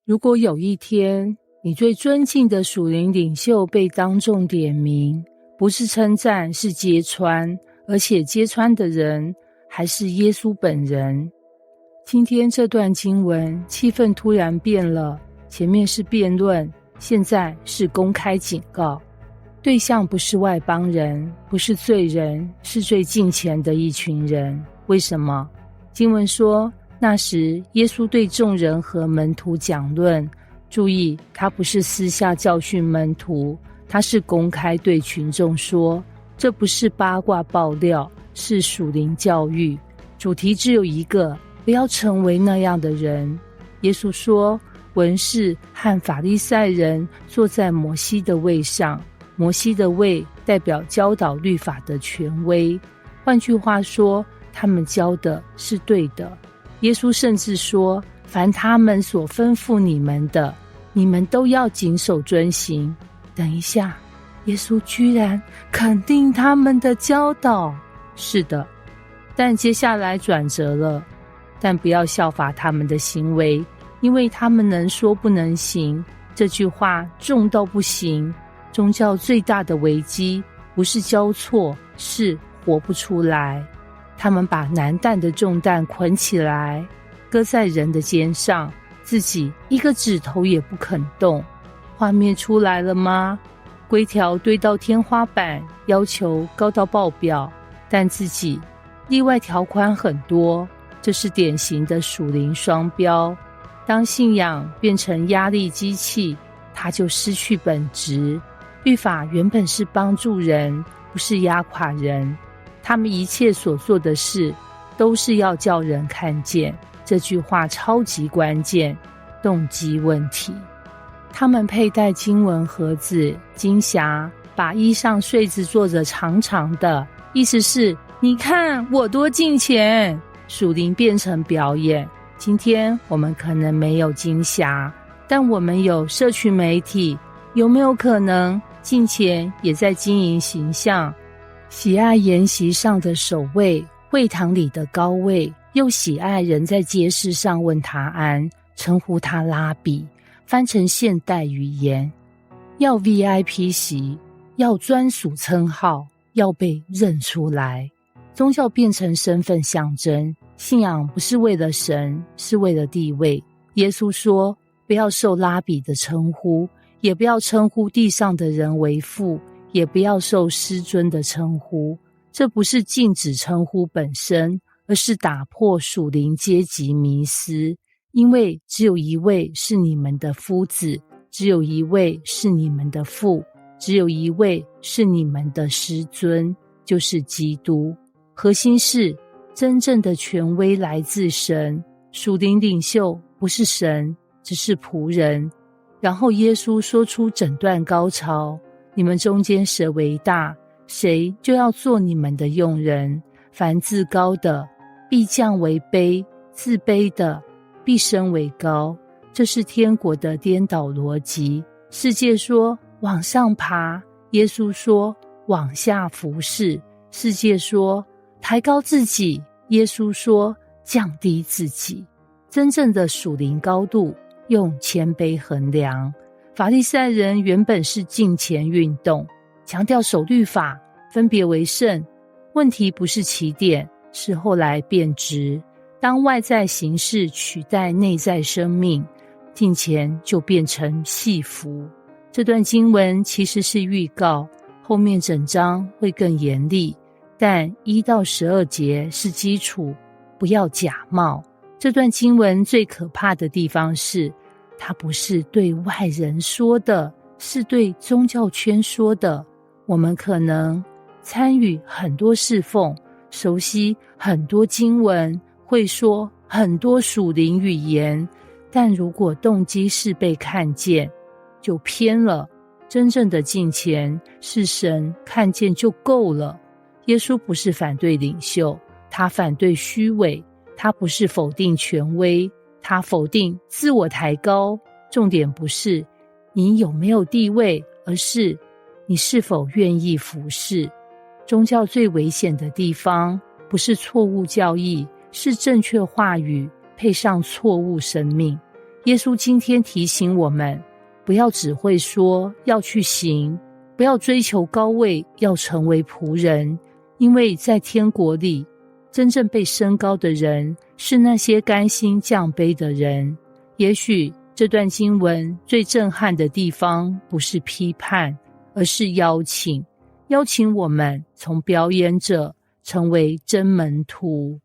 如果有一天，你最尊敬的属灵领袖被当众点名，不是称赞，是揭穿，而且揭穿的人还是耶稣本人。今天这段经文气氛突然变了，前面是辩论，现在是公开警告。对象不是外邦人，不是罪人，是最近前的一群人。为什么？经文说，那时耶稣对众人和门徒讲论，注意，他不是私下教训门徒，他是公开对群众说，这不是八卦爆料，是属灵教育，主题只有一个，不要成为那样的人。耶稣说，文士和法利赛人坐在摩西的位上，摩西的位代表教导律法的权威，换句话说，他们教的是对的。耶稣甚至说，凡他们所吩咐你们的，你们都要谨守遵行。等一下，耶稣居然肯定他们的教导。是的，但接下来转折了，但不要效法他们的行为，因为他们能说不能行。这句话重到不行。宗教最大的危机不是交错，是活不出来。他们把难担的重担捆起来，搁在人的肩上，自己一个指头也不肯动。画面出来了吗？规条堆到天花板，要求高到爆表，但自己例外条款很多，这是典型的属灵双标。当信仰变成压力机器，它就失去本质。律法原本是帮助人，不是压垮人。他们一切所做的事，都是要叫人看见。这句话超级关键，动机问题。他们佩戴经文盒子、金匣，把衣上穗子做着长长的，意思是，你看我多敬虔。属灵变成表演。今天我们可能没有金匣，但我们有社群媒体，有没有可能敬虔也在经营形象？喜爱筵席上的首位，会堂里的高位，又喜爱人在街市上问他安，称呼他拉比，翻成现代语言，要 VIP 席，要专属称号，要被认出来。宗教变成身份象征，信仰不是为了神，是为了地位。耶稣说，不要受拉比的称呼，也不要称呼地上的人为父，也不要受师尊的称呼。这不是禁止称呼本身，而是打破属灵阶级迷思。因为只有一位是你们的夫子，只有一位是你们的父，只有一位是你们的师尊，就是基督。核心是真正的权威来自神，属灵领袖不是神，只是仆人。然后耶稣说出整段高潮，你们中间谁为大，谁就要做你们的用人。凡自高的必降为卑，自卑的必升为高。这是天国的颠倒逻辑。世界说往上爬，耶稣说往下服侍。世界说抬高自己，耶稣说降低自己。真正的属灵高度用谦卑衡量。法利赛人原本是敬虔运动，强调守律法，分别为圣。问题不是起点，是后来变质。当外在形式取代内在生命，敬虔就变成戏服。这段经文其实是预告，后面整章会更严厉，但1到12节是基础，不要假冒。这段经文最可怕的地方是，它不是对外人说的，是对宗教圈说的。我们可能参与很多侍奉，熟悉很多经文，会说很多属灵语言，但如果动机是被看见，就偏了。真正的敬虔是神看见就够了。耶稣不是反对领袖，他反对虚伪。他不是否定权威，他否定自我抬高。重点不是你有没有地位，而是你是否愿意服侍。宗教最危险的地方，不是错误教义，是正确话语配上错误生命。耶稣今天提醒我们，不要只会说，要去行，不要追求高位，要成为仆人，因为在天国里，真正被升高的人是那些甘心降卑的人。也许这段经文最震撼的地方不是批判，而是邀请我们从表演者成为真门徒。